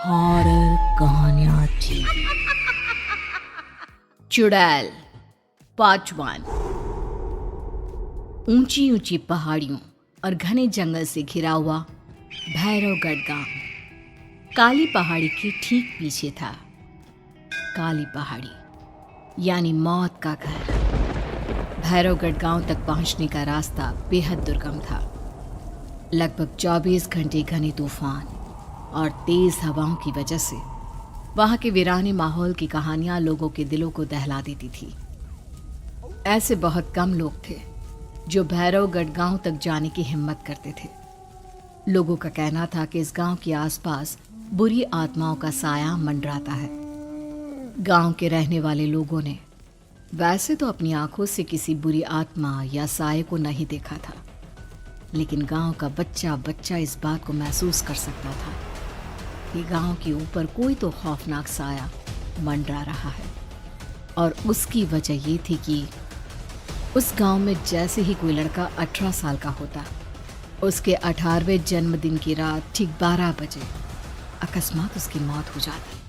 Horror कहानियां थी। चुड़ैल पार्ट 1। ऊंची ऊंची पहाड़ियों और घने जंगल से घिरा हुआ भैरवगढ़ गांव काली पहाड़ी के ठीक पीछे था। काली पहाड़ी यानी मौत का घर। भैरवगढ़ गांव तक पहुंचने का रास्ता बेहद दुर्गम था। लगभग 24 घंटे घने तूफान और तेज हवाओं की वजह से वहां के वीराने माहौल की कहानियां लोगों के दिलों को दहला देती थी। ऐसे बहुत कम लोग थे जो भैरवगढ़ गांव तक जाने की हिम्मत करते थे। लोगों का कहना था कि इस गांव के आसपास बुरी आत्माओं का साया मंडराता है। गांव के रहने वाले लोगों ने वैसे तो अपनी आंखों से किसी बुरी आत्मा या साये को नहीं देखा था, लेकिन गांव का बच्चा बच्चा इस बात को महसूस कर सकता था कि गांव के ऊपर कोई तो खौफनाक साया मंडरा रहा है। और उसकी वजह ये थी कि उस गांव में जैसे ही कोई लड़का 18 साल का होता, उसके 18वें जन्मदिन की रात ठीक 12 बजे अकस्मात उसकी मौत हो जाती।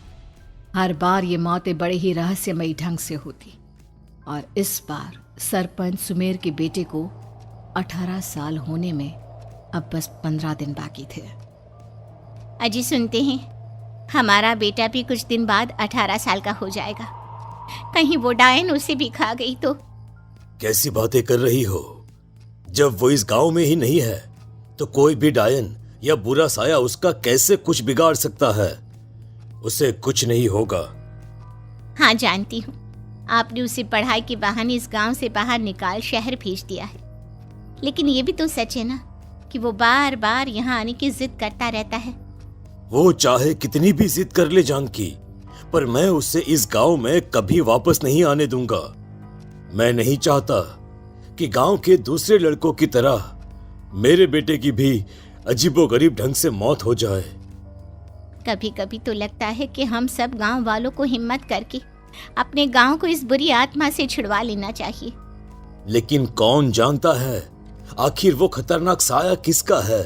हर बार ये मौतें बड़े ही रहस्यमयी ढंग से होती और इस बार सरपंच सुमेर के बेटे को 18 साल होने में अब बस 15 दिन बाकी थे। अजी सुनते हैं, हमारा बेटा भी कुछ दिन बाद 18 साल का हो जाएगा। कहीं वो डायन उसे भी खा गई तो। कैसी बातें कर रही हो? जब वो इस गांव में ही नहीं है तो कोई भी डायन या बुरा साया उसका कैसे कुछ बिगाड़ सकता है? उसे कुछ नहीं होगा। हाँ जानती हूँ, आपने उसे पढ़ाई के बहाने इस गांव से बाहर निकाल शहर भेज दिया है, लेकिन ये भी तो सच है ना कि वो बार बार यहाँ आने की जिद करता रहता है। वो चाहे कितनी भी जिद कर ले जानकी, पर मैं उसे इस गांव में कभी वापस नहीं आने दूंगा। मैं नहीं चाहता कि गांव के दूसरे लड़कों की तरह मेरे बेटे की भी अजीबोगरीब ढंग से मौत हो जाए। कभी कभी तो लगता है कि हम सब गांव वालों को हिम्मत करके अपने गांव को इस बुरी आत्मा से छुड़वा लेना चाहिए। लेकिन कौन जानता है आखिर वो खतरनाक साया किसका है?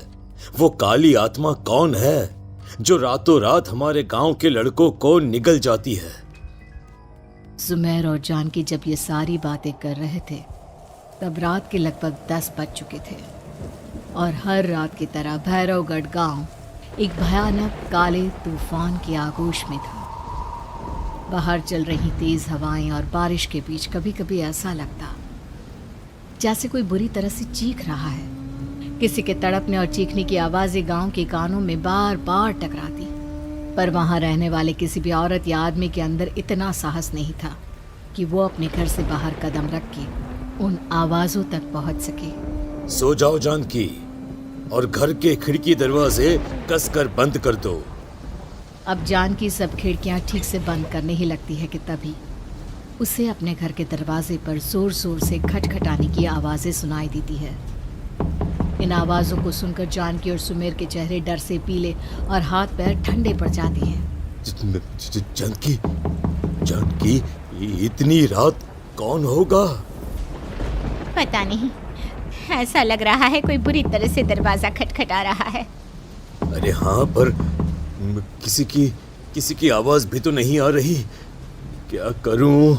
वो काली आत्मा कौन है जो रातों रात हमारे गांव के लड़कों को निगल जाती है? सुमेर और जानकी जब ये सारी बातें कर रहे थे तब रात के लगभग 10 बज चुके थे और हर रात की तरह भैरवगढ़ गांव एक भयानक काले तूफान की आगोश में था। बाहर चल रही तेज हवाएं और बारिश के बीच कभी कभी ऐसा लगता जैसे कोई बुरी तरह से चीख रहा है। किसी के तड़पने और चीखने की आवाजें गांव के कानों में बार बार टकराती, पर वहां रहने वाले किसी भी औरत या आदमी के अंदर इतना साहस नहीं था कि वो अपने घर से बाहर कदम रख के उन आवाजों तक पहुंच सके। सो जाओ जानकी और घर के खिड़की दरवाजे कसकर बंद कर दो। अब जानकी सब खिड़कियां ठीक से बंद करने ही लगती है कि तभी उसे अपने घर के दरवाजे पर जोर जोर से खटखटाने की आवाजें सुनाई देती है। इन आवाजों को सुनकर जानकी और सुमेर के चेहरे डर से पीले और हाथ पैर ठंडे पड़ जाते हैं। जानकी, जानकी, इतनी रात कौन होगा? पता नहीं, ऐसा लग रहा है कोई बुरी तरह से दरवाजा खटखटा रहा है। अरे हाँ, पर किसी की आवाज भी तो नहीं आ रही। क्या करूं?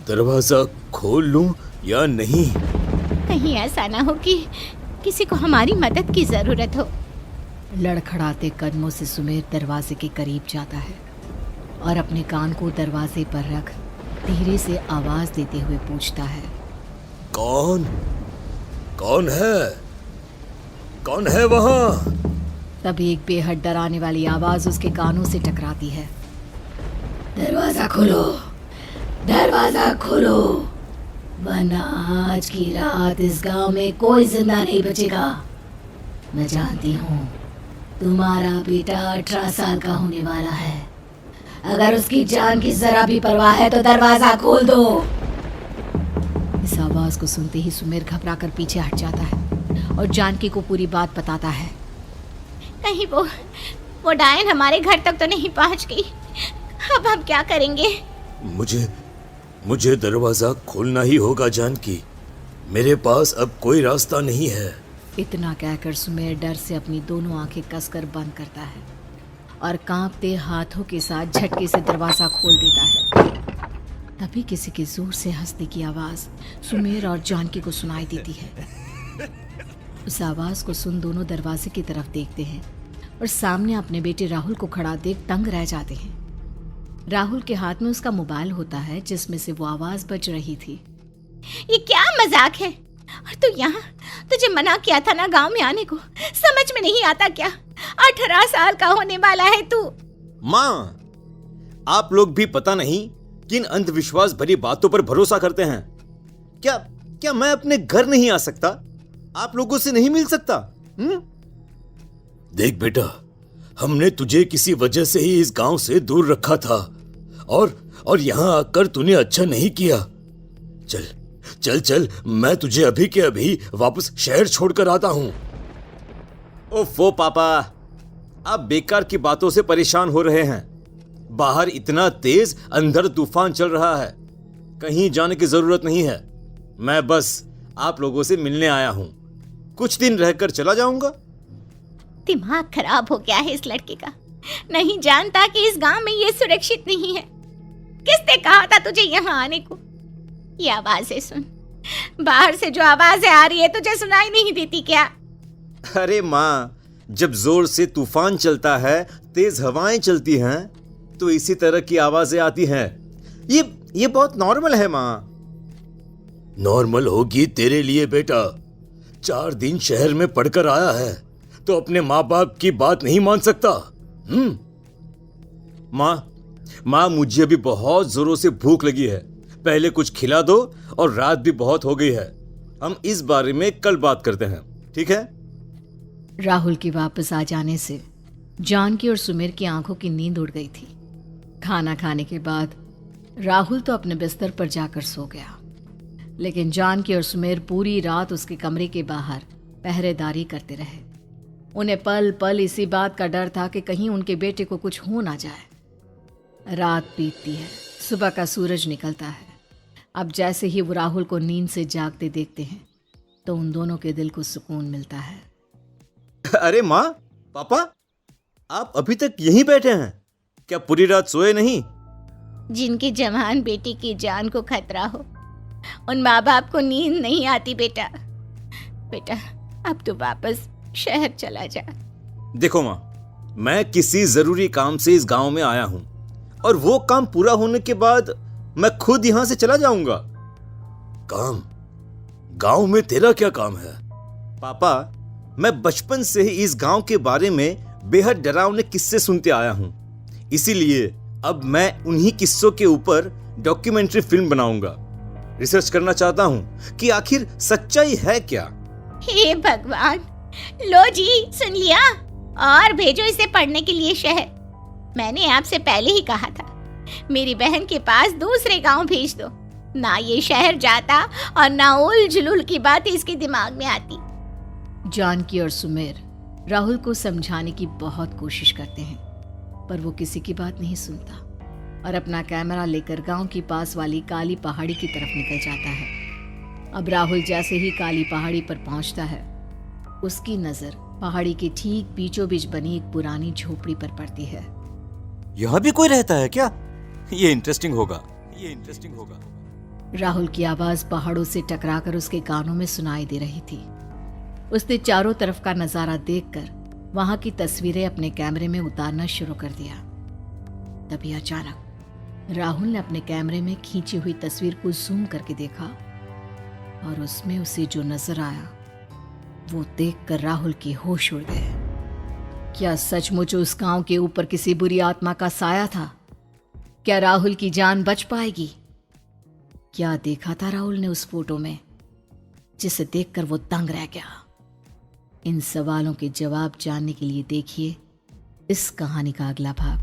दरवाजा खोल लूं या नहीं? कहीं ऐसा ना हो कि किसी को हमारी मदद की जरूरत हो। लड़खड़ाते कदमों से सुमेर दरवाजे के करीब जाता है और अपने कान को दरवाजे पर रख धीरे से आवाज देते हुए पूछता है, कौन कौन है? कौन है वहां? तभी एक बेहद डराने वाली आवाज उसके कानों से टकराती है। दरवाजा खोलो, दरवाजा खोलो, वरना आज की रात इस गांव में कोई जिंदा नहीं बचेगा। मैं जानती हूँ तुम्हारा बेटा 18 साल का होने वाला है। अगर उसकी जान की जरा भी परवाह है तो दरवाजा खोल दो। इस आवाज को सुनते ही सुमेर घबरा कर पीछे हट जाता है और जानकी को पूरी बात बताता है। कहीं वो डायन हमारे घर तक तो नहीं पहुंच गई? अब हम क्या करेंगे? मुझे दरवाजा खोलना ही होगा जानकी। मेरे पास अब कोई रास्ता नहीं है। इतना कहकर सुमेर डर से अपनी दोनों आंखें कसकर बंद करता है और कांपते हाथों के साथ झटके से दरवाज़ा खोल देता है। तभी किसी के जोर से हंसने की आवाज़ सुमेर और जानकी को सुनाई देती है। उस आवाज़ को सुन दोनों दरवाजे की तरफ देखते हैं और सामने अपने बेटे राहुल को खड़ा देख दंग रह जाते हैं। राहुल के हाथ में उसका मोबाइल होता है जिसमें से वो आवाज़ बज रही थी। ये क्या मजाक है? और तू यहाँ, तुझे मना किया था ना गांव में आने को, समझ में नहीं आता क्या? 18 साल का होने वाला है तू। माँ, आप लोग भी पता नहीं किन अंधविश्वास भरी बातों पर भरोसा करते हैं। क्या क्या मैं अपने घर नहीं आ सकता? आप लोगों से नहीं मिल सकता? देख बेटा, हमने तुझे किसी वजह से ही इस गांव से दूर रखा था और यहां आकर तूने अच्छा नहीं किया। चल चल चल, मैं तुझे अभी के अभी वापस शहर छोड़कर आता हूं। ओफो पापा, आप बेकार की बातों से परेशान हो रहे हैं। बाहर इतना तेज अंधड़ तूफान चल रहा है, कहीं जाने की जरूरत नहीं है। मैं बस आप लोगों से मिलने आया हूं, कुछ दिन रहकर चला जाऊंगा। दिमाग खराब हो गया है इस लड़के का, नहीं जानता कि इस गांव में ये सुरक्षित नहीं है। किसने कहा था तुझे यहाँ आने को? ये आवाजें सुन, बाहर से जो आवाजें आ रही है तुझे सुनाई नहीं देती क्या? अरे माँ, जब जोर से तूफान चलता है, तेज हवाएं चलती हैं, तो इसी तरह की आवाजें आती हैं। ये बहुत नॉर्मल है माँ। नॉर्मल होगी तेरे लिए बेटा। 4 दिन शहर में पढ़कर आया है तो अपने माँ बाप की बात नहीं मान सकता। माँ, मुझे अभी बहुत जोरों से भूख लगी है, पहले कुछ खिला दो, और रात भी बहुत हो गई है। हम इस बारे में कल बात करते हैं, ठीक है? राहुल के वापस आ जाने से जानकी और सुमेर की आंखों की नींद उड़ गई थी। खाना खाने के बाद राहुल तो अपने बिस्तर पर जाकर सो गया, लेकिन जानकी और सुमेर पूरी रात उसके कमरे के बाहर पहरेदारी करते रहे। उन्हें पल पल इसी बात का डर था कि कहीं उनके बेटे को कुछ हो ना जाए। रात बीतती है, सुबह का सूरज निकलता है। अब जैसे ही वो राहुल को नींद से जागते देखते हैं तो उन दोनों के दिल को सुकून मिलता है। अरे माँ, पापा, आप अभी तक यहीं बैठे हैं? क्या पूरी रात सोए नहीं? जिनकी जवान बेटी की जान को खतरा हो, उन माँ बाप को नींद नहीं आती बेटा। अब तो वापस शहर चला जा। देखो माँ, मैं किसी जरूरी काम से इस गांव में आया हूं, और वो काम पूरा होने के बाद मैं खुद यहां से चला जाऊंगा। काम? गांव में तेरा क्या काम है? पापा, मैं बचपन से ही इस गांव के बारे में बेहद डरावने किस्से सुनते आया हूं, इसीलिए अब मैं उन्हीं किस्सों के ऊपर डॉक्यूमेंट्री फिल्म बनाऊंगा। रिसर्च करना चाहता हूं कि आखिर सच्चाई है क्या। हे भगवान, लो जी, सुन लिया, और भेजो इसे पढ़ने के लिए शहर। मैंने आपसे पहले ही कहा था, मेरी बहन के पास दूसरे गांव भेज दो। ना ये शहर जाता और ना उल जुलूल की बात इसके दिमाग में आती। जानकी और सुमेर राहुल को समझाने की बहुत कोशिश करते हैं, पर वो किसी की बात नहीं सुनता और अपना कैमरा लेकर गांव की पास वाली काली पहाड़ी की तरफ निकल जाता है। अब राहुल जैसे ही काली पहाड़ी पर पहुंचता है, उसकी नजर पहाड़ी के ठीक बीचों बीच बनी एक पुरानी झोपड़ी पर पड़ती है। यहाँ भी कोई रहता है क्या? ये इंटरेस्टिंग होगा। राहुल की आवाज पहाड़ों से टकराकर उसके कानों में सुनाई दे रही थी। उसने चारों तरफ का नजारा देखकर वहां की तस्वीरें अपने कैमरे में उतारना शुरू कर दिया। तभी अचानक राहुल ने अपने कैमरे में खींची हुई तस्वीर को जूम करके देखा और उसमें उसे जो नजर आया वो देखकर राहुल की होश उड़ गए। क्या सचमुच उस गांव के ऊपर किसी बुरी आत्मा का साया था? क्या राहुल की जान बच पाएगी? क्या देखा था राहुल ने उस फोटो में जिसे देखकर वो दंग रह गया? इन सवालों के जवाब जानने के लिए देखिए इस कहानी का अगला भाग।